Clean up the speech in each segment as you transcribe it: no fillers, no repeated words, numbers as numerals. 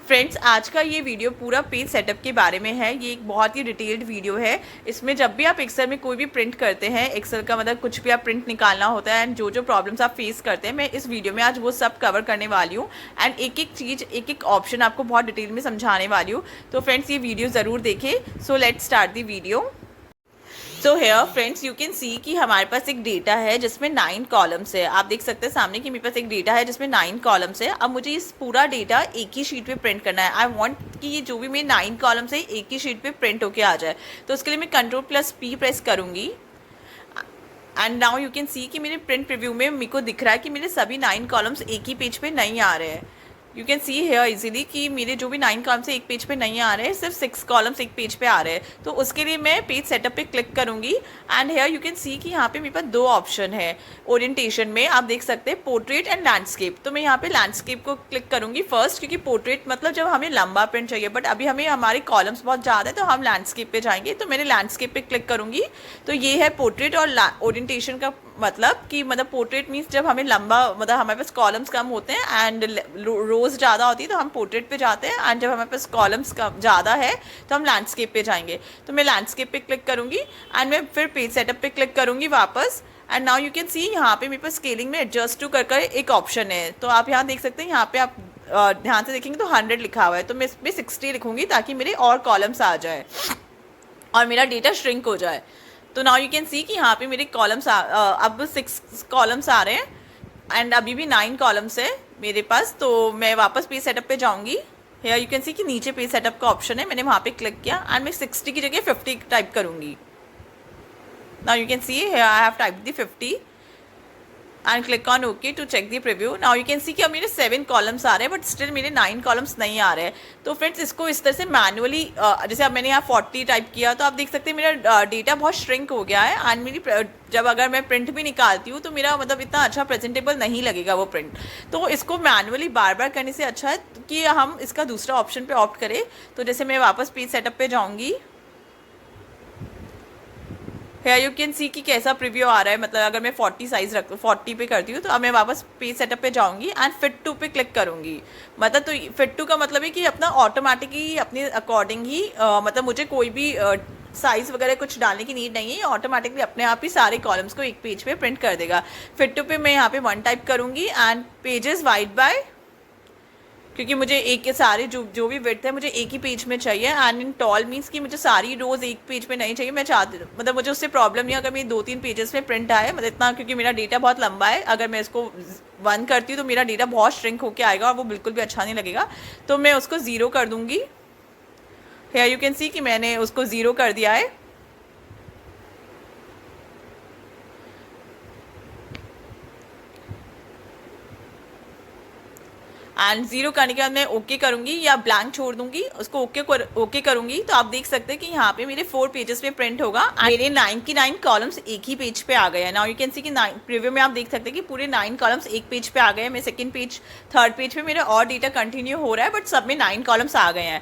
Friends, आज का ये वीडियो पूरा पेज सेटअप के बारे में है। ये एक बहुत ही डिटेल्ड वीडियो है। इसमें जब भी आप एक्सेल में कोई भी प्रिंट करते हैं, एक्सेल का मतलब कुछ भी आप प्रिंट निकालना होता है एंड जो जो प्रॉब्लम्स आप फेस करते हैं, मैं इस वीडियो में आज वो सब कवर करने वाली हूँ एंड एक एक चीज़, एक एक ऑप्शन आपको बहुत डिटेल में समझाने वाली हूँ। तो फ्रेंड्स, ये वीडियो ज़रूर देखें। So let's start the video. So here friends, you can see कि हमारे पास एक डेटा है जिसमें 9 कॉलम्स है। आप देख सकते हैं सामने कि मेरे पास एक डेटा है जिसमें 9 कॉलम्स है। अब मुझे इस पूरा डेटा एक ही शीट पे प्रिंट करना है। आई वांट कि ये जो भी मेरे 9 कॉलम्स है एक ही शीट पे प्रिंट होके आ जाए। तो उसके लिए मैं Ctrl+P प्रेस करूँगी and now you can see कि मेरे प्रिंट प्रीव्यू में मेरे को दिख रहा है कि मेरे सभी 9 कॉलम्स एक ही पेज पे नहीं आ रहे हैं। You can see here easily कि मेरे जो भी 9 कॉलम्स एक पेज पे नहीं आ रहे हैं, सिर्फ 6 कॉलम्स एक पेज पे आ रहे हैं। तो उसके लिए मैं पेज सेटअप पे क्लिक करूंगी and here you can see कि यहाँ पे मेरे पास 2 ऑप्शन है। ओरिएंटेशन में आप देख सकते हैं पोर्ट्रेट एंड लैंडस्केप। तो मैं यहाँ पे लैंडस्केप को क्लिक करूंगी फर्स्ट, क्योंकि पोर्ट्रेट मतलब जब हमें लंबा प्रिंट चाहिए, बट अभी हमें हमारे कॉलम्स बहुत ज़्यादा है तो हम लैंडस्केप पे जाएंगे। तो मैंने लैंडस्केप पे क्लिक करूंगी। तो ये है पोर्ट्रेट और ओरिएंटेशन का मतलब कि मतलब पोर्ट्रेट मीन्स जब हमें लंबा मतलब हमारे पास कॉलम्स कम होते हैं एंड रोज ज़्यादा होती है तो हम पोर्ट्रेट पे जाते हैं, एंड जब हमारे पास कॉलम्स कम ज़्यादा है तो हम लैंडस्केप पे जाएंगे। तो मैं लैंडस्केप पे क्लिक करूँगी एंड मैं फिर पेज सेटअप पे क्लिक करूँगी वापस। एंड नाउ यू कैन सी यहाँ पे मेरे पास स्केलिंग में एडजस्ट टू कर एक ऑप्शन है। तो आप यहाँ देख सकते हैं, यहाँ पे आप ध्यान से देखेंगे तो 100 लिखा हुआ है। तो मैं इसमें 60 लिखूँगी ताकि मेरे और कॉलम्स आ जाए और मेरा डेटा श्रिंक हो जाए। तो नाउ यू कैन सी कि यहाँ पे मेरे कॉलम्स अब 6 कॉलम्स आ रहे हैं एंड अभी भी 9 कॉलम्स है मेरे पास। तो मैं वापस पेज सेटअप पे जाऊँगी। हेयर यू कैन सी कि नीचे पेज सेटअप का ऑप्शन है, मैंने वहाँ पे क्लिक किया एंड मैं 60 की जगह 50 टाइप करूँगी। Now you can see here I have type the 50 and click on okay to check the preview. Now you can see कि अब मेरे 7 कॉलम्स आ रहे हैं बट स्टिल मेरे 9 कॉलम्स नहीं आ रहे हैं। तो फ्रेंड्स, इसको इस तरह से मैनुअली जैसे अब मैंने यहाँ 40 टाइप किया तो आप देख सकते हैं मेरा डेटा बहुत श्रिंक हो गया है एंड मेरी जब अगर मैं प्रिंट भी निकालती हूँ तो मेरा मतलब इतना अच्छा प्रेजेंटेबल नहीं लगेगा वो प्रिंट। तो इसको मैनुअली बार बार करने से अच्छा है कि हम इसका दूसरा ऑप्शन पे ऑप्ट करें। तो जैसे मैं वापस पेज सेटअप पे जाऊँगी, हेयर यू कैन सी कि कैसा प्रीव्यू आ रहा है। मतलब अगर मैं 40 साइज 40 पे करती हूँ तो अब मैं वापस पेज सेटअप पे जाऊँगी एंड फिट टू पे क्लिक करूँगी। मतलब तो फिट टू का मतलब है कि अपना ऑटोमेटिकली अपने अकॉर्डिंग ही मतलब मुझे कोई भी साइज़ वगैरह कुछ डालने की नीड नहीं है। ऑटोमेटिकली अपने आप ही सारे कॉलम्स को एक पेज पे प्रिंट कर देगा। फिट टू पे मैं यहाँ पे 1 टाइप करूँगी एंड पेजेस वाइड बाय, क्योंकि मुझे एक के सारे जो भी विड्थ है मुझे एक ही पेज में चाहिए। एंड इन टॉल मीन्स कि मुझे सारी रोज एक पेज में नहीं चाहिए। मैं चाहती मतलब मुझे उससे प्रॉब्लम नहीं है अगर मेरी 2-3 पेजेस में प्रिंट आए, मतलब इतना, क्योंकि मेरा डेटा बहुत लंबा है। अगर मैं इसको 1 करती हूँ तो मेरा डेटा बहुत श्रिंक होकर आएगा और वो बिल्कुल भी अच्छा नहीं लगेगा। तो मैं उसको 0 कर दूँगी। हेयर यू कैन सी कि मैंने उसको 0 कर दिया है एंड 0 करने के बाद मैं ओके करूंगी या ब्लैंक छोड़ दूंगी, उसको ओके करूंगी। तो आप देख सकते हैं कि यहाँ पे मेरे 4 पेजेस पे प्रिंट होगा। मेरे 9 की 9 कॉलम्स एक ही पेज पे आ गए हैं। नाउ यू कैन सी कि प्रीव्यू में आप देख सकते हैं कि पूरे 9 कॉलम्स एक पेज पे आ गए हैं। मैं सेकंड पेज, थर्ड पेज पे मेरा और डेटा कंटिन्यू हो रहा है बट सब में 9 कॉलम्स आ गए हैं।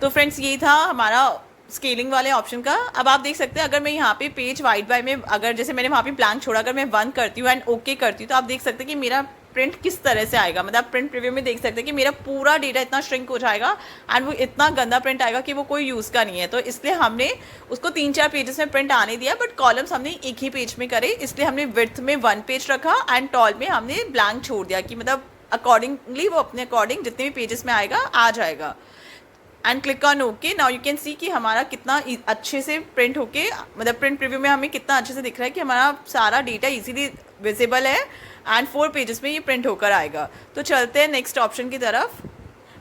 तो फ्रेंड्स, ये था हमारा स्केलिंग वाले ऑप्शन का। अब आप देख सकते हैं अगर मैं यहाँ पे पेज वाइड बाय में, अगर जैसे मैंने वहाँ पे ब्लैंक छोड़ा, अगर मैं 1 करती हूँ एंड ओके करती हूँ तो आप देख सकते हैं कि मेरा प्रिंट किस तरह से आएगा। मतलब प्रिंट प्रीव्यू में देख सकते हैं कि मेरा पूरा डेटा इतना श्रिंक हो जाएगा एंड वो इतना गंदा प्रिंट आएगा कि वो कोई यूज़ का नहीं है। तो इसलिए हमने उसको 3-4 पेजेस में प्रिंट आने दिया बट कॉलम्स हमने एक ही पेज में करे। इसलिए हमने विड्थ में 1 पेज रखा एंड टॉल में हमने ब्लैंक छोड़ दिया कि मतलब अकॉर्डिंगली वो अपने अकॉर्डिंग जितने भी पेजेस में आएगा आ जाएगा। And click on okay. Now you can see कि हमारा कितना अच्छे से प्रिंट होके, मतलब प्रिंट प्रीव्यू में हमें कितना अच्छे से दिख रहा है कि हमारा सारा डेटा इजीली विजिबल है एंड 4 पेजेस में ये प्रिंट होकर आएगा। तो चलते हैं नेक्स्ट ऑप्शन की तरफ,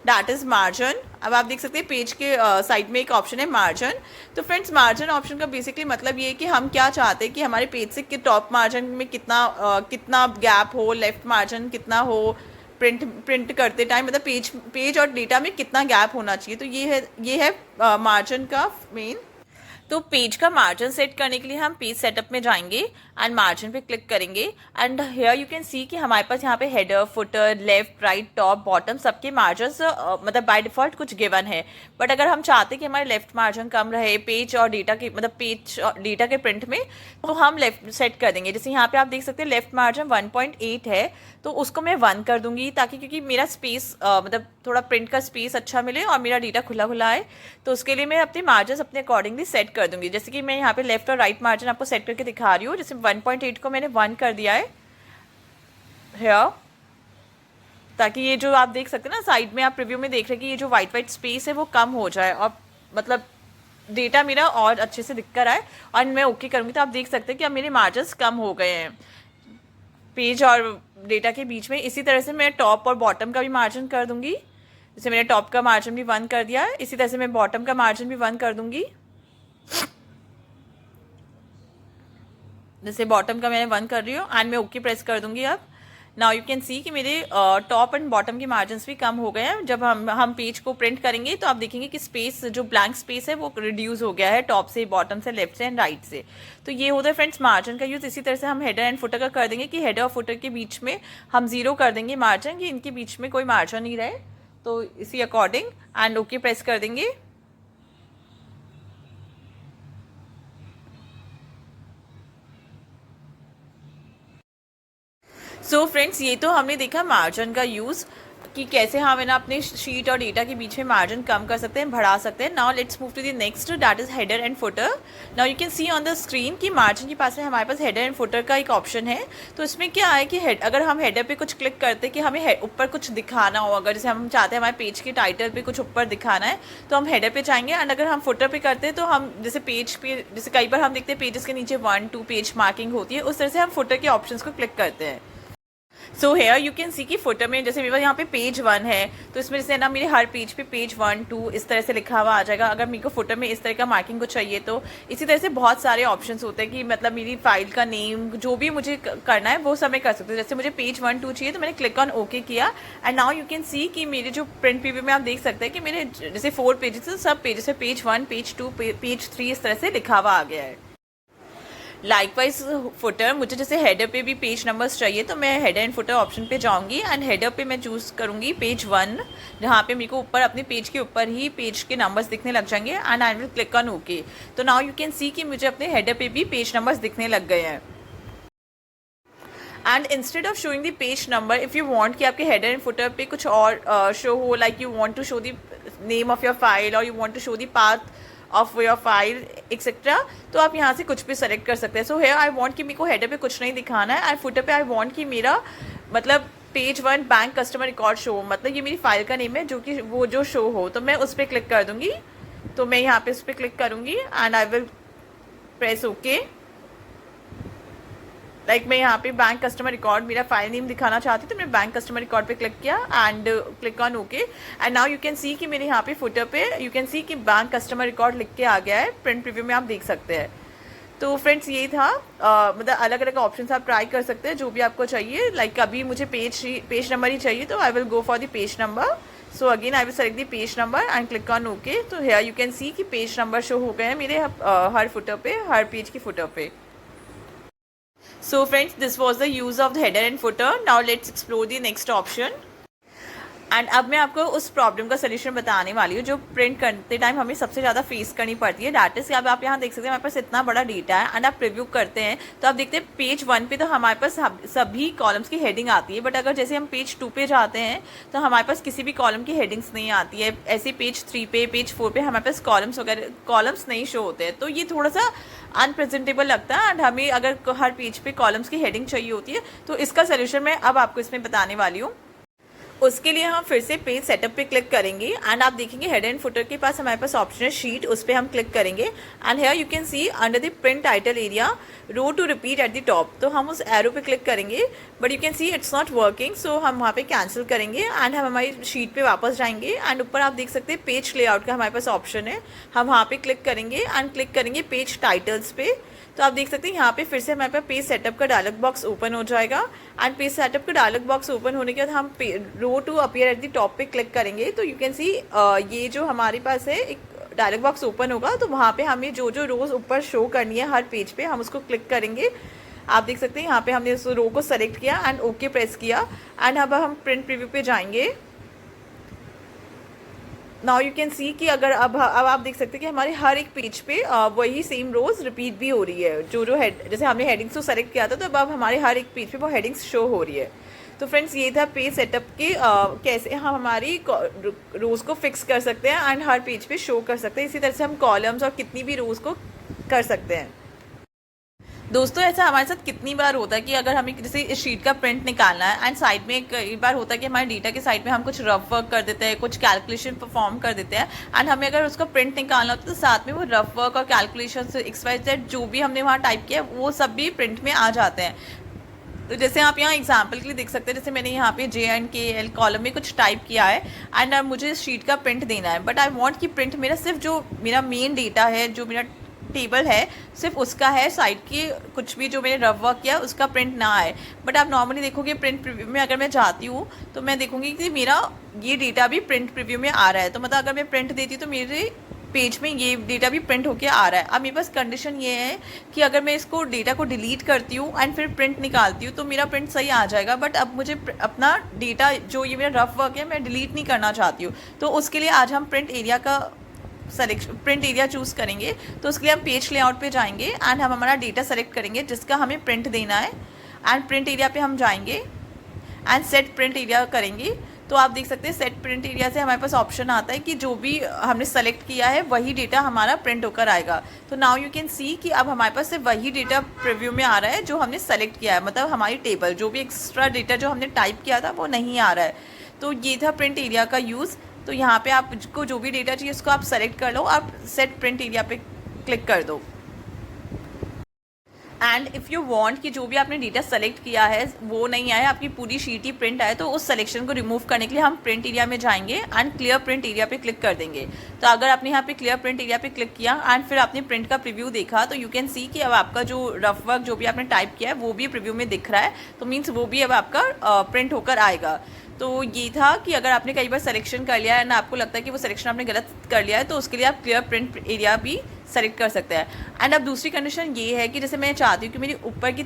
दैट इज़ मार्जिन। अब आप देख सकते हैं पेज के साइड में एक ऑप्शन है मार्जिन। तो फ्रेंड्स, मार्जिन ऑप्शन का बेसिकली मतलब ये है कि हम क्या चाहते हैं कि हमारे पेज से टॉप मार्जिन में कितना गैप हो, लेफ्ट मार्जिन कितना हो, प्रिंट करते टाइम मतलब पेज और डेटा में कितना गैप होना चाहिए। तो ये है मार्जिन का मेन। तो पेज का मार्जिन सेट करने के लिए हम पेज सेटअप में जाएंगे एंड मार्जिन पे क्लिक करेंगे and here you can see कि हमारे पास यहाँ पे header, footer, left, right, top, bottom सबके मार्जिन मतलब बाय डिफॉल्ट कुछ गिवन है। बट अगर हम चाहते कि हमारे लेफ्ट मार्जिन कम रहे पेज और डेटा के मतलब पेज और डेटा के प्रिंट में, तो हम लेफ्ट सेट कर देंगे। जैसे यहाँ पे आप देख सकते हैं लेफ्ट मार्जिन 1.8 है, तो उसको मैं 1 कर दूंगी ताकि क्योंकि मेरा स्पेस मतलब थोड़ा प्रिंट का स्पेस अच्छा मिले और मेरा डेटा खुला खुला आए। तो उसके लिए मैं अपने मार्जिन अपने अकॉर्डिंगली सेट कर दूंगी। जैसे कि मैं यहाँ पे लेफ्ट और राइट मार्जिन आपको सेट करके दिखा रही हूँ। जैसे 1.8 को मैंने 1 कर दिया है हेयर, ताकि ये जो आप देख सकते हैं ना साइड में आप प्रीव्यू में देख रहे हैं कि ये जो वाइट स्पेस है वो कम हो जाए और मतलब डेटा मेरा और अच्छे से दिख कर आए। और मैं ओके करूँगी तो आप देख सकते हैं कि अब मेरे मार्जिन कम हो गए हैं पेज और डेटा के बीच में। इसी तरह से मैं टॉप और बॉटम का भी मार्जिन कर दूंगी। जैसे मैंने टॉप का मार्जिन भी 1 कर दिया है, इसी तरह से मैं बॉटम का मार्जिन भी 1 कर दूंगी। जैसे बॉटम का मैंने 1 कर रही हूँ एंड मैं ओके प्रेस कर दूंगी। अब नाउ यू कैन सी कि मेरे टॉप एंड बॉटम के मार्जिन भी कम हो गए हैं। जब हम पेज को प्रिंट करेंगे तो आप देखेंगे कि स्पेस जो ब्लैंक स्पेस है वो रिड्यूस हो गया है टॉप से, बॉटम से, लेफ्ट से एंड राइट से। तो ये होता है फ्रेंड्स मार्जिन का यूज़। इसी तरह से हम हेडर एंड फुटर का कर देंगे कि हेडर और फुटर के बीच में हम 0 कर देंगे मार्जिन, कि इनके बीच में कोई मार्जिन नहीं रहे। तो इसी अकॉर्डिंग एंड ओके प्रेस कर देंगे। सो फ्रेंड्स ये तो हमने देखा मार्जिन का यूज़ कि कैसे हम है ना अपने शीट और डेटा के बीच में मार्जिन कम कर सकते हैं, बढ़ा सकते हैं। Now let's move to the next, that is header and footer. Now you can see on the screen कि मार्जिन के पास में हमारे पास हेडर एंड फुटर का एक ऑप्शन है। तो इसमें क्या है कि अगर हम हेडर पे कुछ क्लिक करते हैं कि हमें ऊपर कुछ दिखाना हो, अगर जैसे हम चाहते हैं हमारे पेज के टाइटल पे कुछ ऊपर दिखाना है तो हम हेडर पे जाएंगे। एंड अगर हम फुटर पे करते हैं तो हम जैसे पेज पे, जैसे कई बार हम देखते हैं पेजेस के नीचे 1-2 पेज मार्किंग होती है, उस तरह से हम फुटर के ऑप्शन को क्लिक करते हैं। So here you can see कि फुटर में जैसे मेरे पास यहाँ पे पेज 1 है तो इसमें जैसे ना मेरे हर पेज पे पेज 1, 2 इस तरह से लिखा हुआ आ जाएगा। अगर मेरे को फुटर में इस तरह का मार्किंग को चाहिए तो इसी तरह से बहुत सारे ऑप्शंस होते हैं कि मतलब मेरी फाइल का नेम जो भी मुझे करना है वो सब मैं कर सकती हूँ। जैसे मुझे पेज 1, 2 चाहिए तो मैंने क्लिक ऑन ओके किया and now you can see कि मेरे जो प्रिंट प्रीव्यू में आप देख सकते हैं कि मेरे जैसे 4 पेजेस है, सब पेजेस है पेज 1, पेज 2, पेज 3 इस तरह से लिखा हुआ आ गया है। लाइकवाइज फुटर मुझे जैसे हेडर पे भी पेज नंबर्स चाहिए तो मैं हेडर एंड फुटर ऑप्शन पे जाऊंगी एंड हेडर पे मैं चूज़ करूंगी पेज 1, जहाँ पे मेरे को ऊपर अपने पेज के ऊपर ही पेज के नंबर्स दिखने लग जाएंगे and I will click on okay. तो नाउ यू कैन सी कि मुझे अपने हेडर पे भी पेज नंबर्स दिखने लग गए हैं। And instead of showing the page number, if you want कि आपके हेडर एंड फुटर पे कुछ और शो हो, like you want to show the name of your file और you want to show the path of your file etcetera, तो आप यहाँ से कुछ भी सेलेक्ट कर सकते हैं। सो हेयर आई वांट कि मेरे को हेडर पे कुछ नहीं दिखाना है एंड फुटर पे आई वांट कि मेरा मतलब page 1 bank customer record show, मतलब ये मेरी फाइल का नेम है जो कि वो जो शो हो, तो मैं उस पर क्लिक कर दूंगी। तो मैं यहाँ पे उस पर क्लिक करूँगी and I will press okay. Like मैं यहाँ पे बैंक कस्टमर रिकॉर्ड मेरा फाइल नेम दिखाना चाहती तो मैं बैंक कस्टमर रिकॉर्ड पे क्लिक किया and click on okay and now you can see कि मेरे यहाँ पे फुटर पे यू कैन सी कि बैंक कस्टमर रिकॉर्ड लिख के आ गया है। प्रिंट प्रीव्यू में आप देख सकते हैं। तो फ्रेंड्स ये था मतलब अलग अलग ऑप्शन आप ट्राई कर सकते हैं जो भी आपको चाहिए। लाइक अभी मुझे पेज नंबर ही चाहिए तो I will go for the page number. So again I will select the page number and click on okay. तो हेयर यू कैन सी कि पेज नंबर शो हो गए हैं मेरे हर फुटर पे, हर पेज की फुटर पे। So friends, this was the use of the header and footer. Now let's explore the next option. And अब मैं आपको उस प्रॉब्लम का सोल्यूशन बताने वाली हूँ जो प्रिंट करते टाइम हमें सबसे ज़्यादा फेस करनी पड़ती है। दैट इज अब आप यहाँ देख सकते हैं हमारे पास इतना बड़ा डेटा है एंड आप प्रीव्यू करते हैं तो आप देखते हैं पेज 1 पे तो हमारे पास सभी कॉलम्स की हेडिंग आती है, बट अगर जैसे हम पेज 2 पे जाते हैं तो हमारे पास किसी भी कॉलम की हेडिंग्स नहीं आती है। ऐसे पेज 3 पे, पेज 4 पे हमारे पास कॉलम्स वगैरह कॉलम्स नहीं शो होते हैं, तो ये थोड़ा सा अनप्रेजेंटेबल लगता है एंड हमें अगर हर पेज पे कॉलम्स की हेडिंग चाहिए होती है तो इसका सोल्यूशन मैं अब आपको इसमें बताने वाली हूँ। उसके लिए हम फिर से पेज सेटअप पे क्लिक करेंगे एंड आप देखेंगे हेडर एंड फुटर के पास हमारे पास ऑप्शन है शीट, उस पर हम क्लिक करेंगे and here you can see under the print title area row two repeat at the top. तो हम उस एरो पे क्लिक करेंगे but you can see it's not working, so हम वहाँ पे कैंसिल करेंगे एंड हम हमारी शीट पे वापस जाएंगे एंड ऊपर आप देख सकते हैं पेज लेआउट का हमारे पास ऑप्शन है, हम वहाँ पे क्लिक करेंगे एंड क्लिक करेंगे पेज टाइटल्स पे। तो आप देख सकते हैं यहाँ पे फिर से हमारे पास पेज सेटअप का डायलॉग बॉक्स ओपन हो जाएगा एंड पेज सेटअप का डायलॉग बॉक्स ओपन होने के बाद हम row two appear at the top पे क्लिक करेंगे तो यू कैन सी ये जो हमारे पास है एक डायलॉग बॉक्स ओपन होगा, तो वहाँ पे हमें जो जो रोज ऊपर शो करनी है हर पेज पे हम उसको क्लिक करेंगे आप देख सकते हैं यहाँ पे हमने उस रो को सेलेक्ट किया एंड ओके प्रेस किया एंड अब हम प्रिंट प्रीव्यू पे जाएंगे। नाउ यू कैन सी कि अगर अब आप देख सकते हैं कि हमारे हर एक पेज पे वही सेम रोज रिपीट भी हो रही है। जो हेड जैसे हमने हेडिंग्स को सेलेक्ट किया था तो अब हमारे हर एक पेज पे वो हेडिंग्स शो हो रही है। तो फ्रेंड्स ये था पेज सेटअप के कैसे हम हमारी रोज को फिक्स कर सकते हैं एंड हर पेज पे शो कर सकते हैं। इसी तरह से हम कॉलम्स और कितनी भी रोज को कर सकते हैं। दोस्तों ऐसा हमारे साथ कितनी बार होता है कि अगर हमें जैसे इस शीट का प्रिंट निकालना है एंड साइड में कई बार होता है कि हमारे डेटा के साइड में हम कुछ रफ वर्क कर देते हैं, कुछ कैलकुलेशन परफॉर्म कर देते हैं एंड हमें अगर उसका प्रिंट निकालना होता है तो साथ में वो रफ वर्क और कैलकुलेशन XYZ जो भी हमने वहाँ टाइप किया वो सब भी प्रिंट में आ जाते हैं। तो जैसे आप यहाँ एग्जाम्पल के लिए देख सकते हैं, जैसे मैंने यहाँ पे JNKL कॉलम में कुछ टाइप किया है एंड मुझे इस शीट का प्रिंट देना है, बट आई वांट कि प्रिंट मेरा सिर्फ जो मेरा मेन डेटा है, जो मेरा टेबल है सिर्फ उसका है, साइड की कुछ भी जो मैंने रफ वर्क किया उसका प्रिंट ना आए। बट आप नॉर्मली देखोगे प्रिंट प्रीव्यू में अगर मैं जाती हूँ तो मैं देखूंगी कि मेरा ये डेटा भी प्रिंट प्रीव्यू में आ रहा है। तो मतलब अगर मैं प्रिंट देती हूँ तो मेरे पेज में ये डेटा भी प्रिंट होके आ रहा है। अब मेरे पास कंडीशन ये है कि अगर मैं इसको डेटा को डिलीट करती हूँ एंड फिर प्रिंट निकालती हूँ तो मेरा प्रिंट सही आ जाएगा, बट अब मुझे अपना डेटा जो ये मेरा रफ वर्क है मैं डिलीट नहीं करना चाहती हूँ। तो उसके लिए आज हम प्रिंट एरिया का प्रिंट एरिया चूज़ करेंगे। तो उसके लिए हम पेज लेआउट पे जाएंगे एंड हम हमारा डेटा सेलेक्ट करेंगे जिसका हमें प्रिंट देना है एंड प्रिंट एरिया पे हम जाएंगे एंड सेट प्रिंट एरिया करेंगे। तो आप देख सकते हैं सेट प्रिंट एरिया से हमारे पास ऑप्शन आता है कि जो भी हमने सेलेक्ट किया है वही डेटा हमारा प्रिंट होकर आएगा। तो नाउ यू कैन सी कि अब हमारे पास सिर्फ वही डेटा प्रीव्यू में आ रहा है जो हमने सेलेक्ट किया है, मतलब हमारी टेबल जो भी एक्स्ट्रा डेटा जो हमने टाइप किया था वो नहीं आ रहा है। तो ये था प्रिंट एरिया का यूज़। तो यहाँ पे आपको जो भी डेटा चाहिए उसको आप सेलेक्ट कर लो, आप सेट प्रिंट एरिया पे क्लिक कर दो एंड इफ़ यू वांट कि जो भी आपने डेटा सेलेक्ट किया है वो नहीं आए, आपकी पूरी शीट ही प्रिंट आए, तो उस सिलेक्शन को रिमूव करने के लिए हम प्रिंट एरिया में जाएंगे एंड क्लियर प्रिंट एरिया पे क्लिक कर देंगे। तो अगर आपने यहाँ पे क्लियर प्रिंट एरिया पे क्लिक किया एंड फिर आपने प्रिंट का प्रीव्यू देखा तो यू कैन सी कि अब आपका जो रफ वर्क जो भी आपने टाइप किया है वो भी प्रीव्यू में दिख रहा है। तो मीन्स वो भी अब आपका प्रिंट होकर आएगा। तो ये था कि अगर आपने कई बार सिलेक्शन कर लिया है ना, आपको लगता है कि वो सिलेक्शन आपने गलत कर लिया है, तो उसके लिए आप क्लियर प्रिंट एरिया भी सेलेक्ट कर सकते हैं। एंड अब दूसरी कंडीशन ये है कि जैसे मैं चाहती हूँ कि मेरी ऊपर की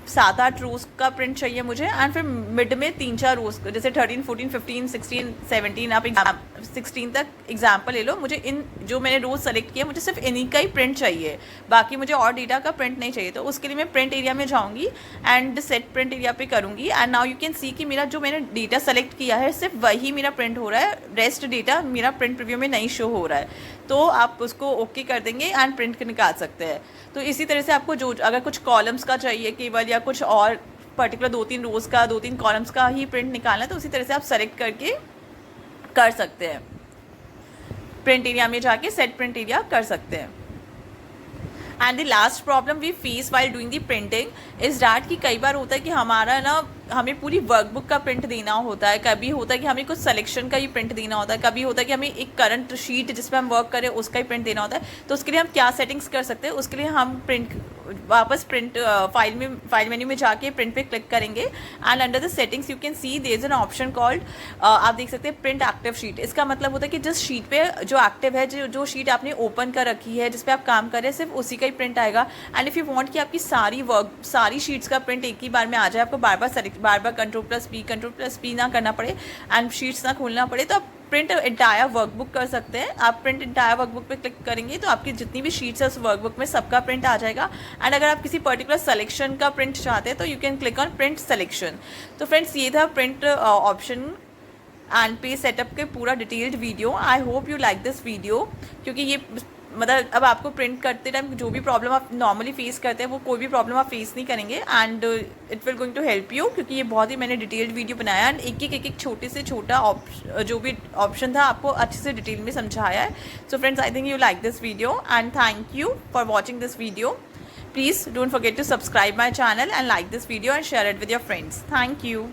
7-8 रोज़ का प्रिंट चाहिए मुझे एंड फिर मिड में 3-4 रोज़, जैसे 13, 14, 15, 16, 17, आप 16 तक एग्जाम्पल ले लो। मुझे इन जो मैंने रोज़ सेलेक्ट किया मुझे सिर्फ इन्हीं का ही प्रिंट चाहिए, बाकी मुझे और डेटा का प्रिंट नहीं चाहिए। तो उसके लिए मैं प्रिंट एरिया में जाऊँगी एंड सेट प्रिंट एरिया पे करूँगी and now you can see कि मेरा जो मैंने डेटा सेलेक्ट किया है सिर्फ वही मेरा प्रिंट हो रहा है, रेस्ट डेटा मेरा प्रिंट प्रीव्यू में नहीं शो हो रहा है। तो आप उसको ओके कर देंगे एंड प्रिंट निकाल सकते हैं। तो इसी तरह से आपको जो अगर कुछ कॉलम्स का चाहिए केवल या कुछ और पर्टिकुलर 2-3 रोज़ का 2-3 कॉलम्स का ही प्रिंट निकालना है तो उसी तरह से आप सेलेक्ट करके कर सकते हैं, प्रिंट एरिया में जाके सेट प्रिंट एरिया कर सकते हैं। And the last problem we face while doing the printing is that कि कई बार होता है कि हमारा ना हमें पूरी वर्कबुक का प्रिंट देना होता है, कभी होता है कि हमें कुछ सिलेक्शन का ही प्रिंट देना होता है, कभी होता है कि हमें एक करंट शीट जिस पर हम वर्क करें उसका ही प्रिंट देना होता है। तो उसके लिए हम क्या सेटिंग्स कर सकते हैं, उसके लिए हम वापस प्रिंट फाइल मेन्यू में जाके प्रिंट पे क्लिक करेंगे and under the settings you can see there is an option called, आप देख सकते हैं प्रिंट एक्टिव शीट। इसका मतलब होता है कि जिस शीट पे जो एक्टिव है, जो शीट आपने ओपन कर रखी है, जिस पे आप काम कर रहे हैं, सिर्फ उसी का ही प्रिंट आएगा। एंड इफ़ यू वांट कि आपकी सारी शीट्स का प्रिंट एक ही बार में आ जाए, आपको बार बार कंट्रोल+P ना करना पड़े एंड शीट्स ना खोलना पड़े, तो आप प्रिंट एंटायर वर्कबुक कर सकते हैं। आप प्रिंट एंटायर वर्कबुक पे क्लिक करेंगे तो आपकी जितनी भी शीट्स है उस वर्कबुक में सबका प्रिंट आ जाएगा। एंड अगर आप किसी पर्टिकुलर सिलेक्शन का प्रिंट चाहते हैं तो you can click on print selection. तो फ्रेंड्स ये था print option and page setup के पूरा detailed video. I hope you like this video, क्योंकि ये मतलब अब आपको प्रिंट करते टाइम जो भी प्रॉब्लम आप नॉर्मली फेस करते हैं वो कोई भी प्रॉब्लम आप फेस नहीं करेंगे and it will going to help you, क्योंकि ये बहुत ही मैंने डिटेल्ड वीडियो बनाया एंड एक छोटे से छोटा जो भी ऑप्शन था आपको अच्छे से डिटेल में समझाया है। So friends I think you like this video and thank you for watching this video. Please don't forget to subscribe my channel and like this video and share it with your friends. Thank you.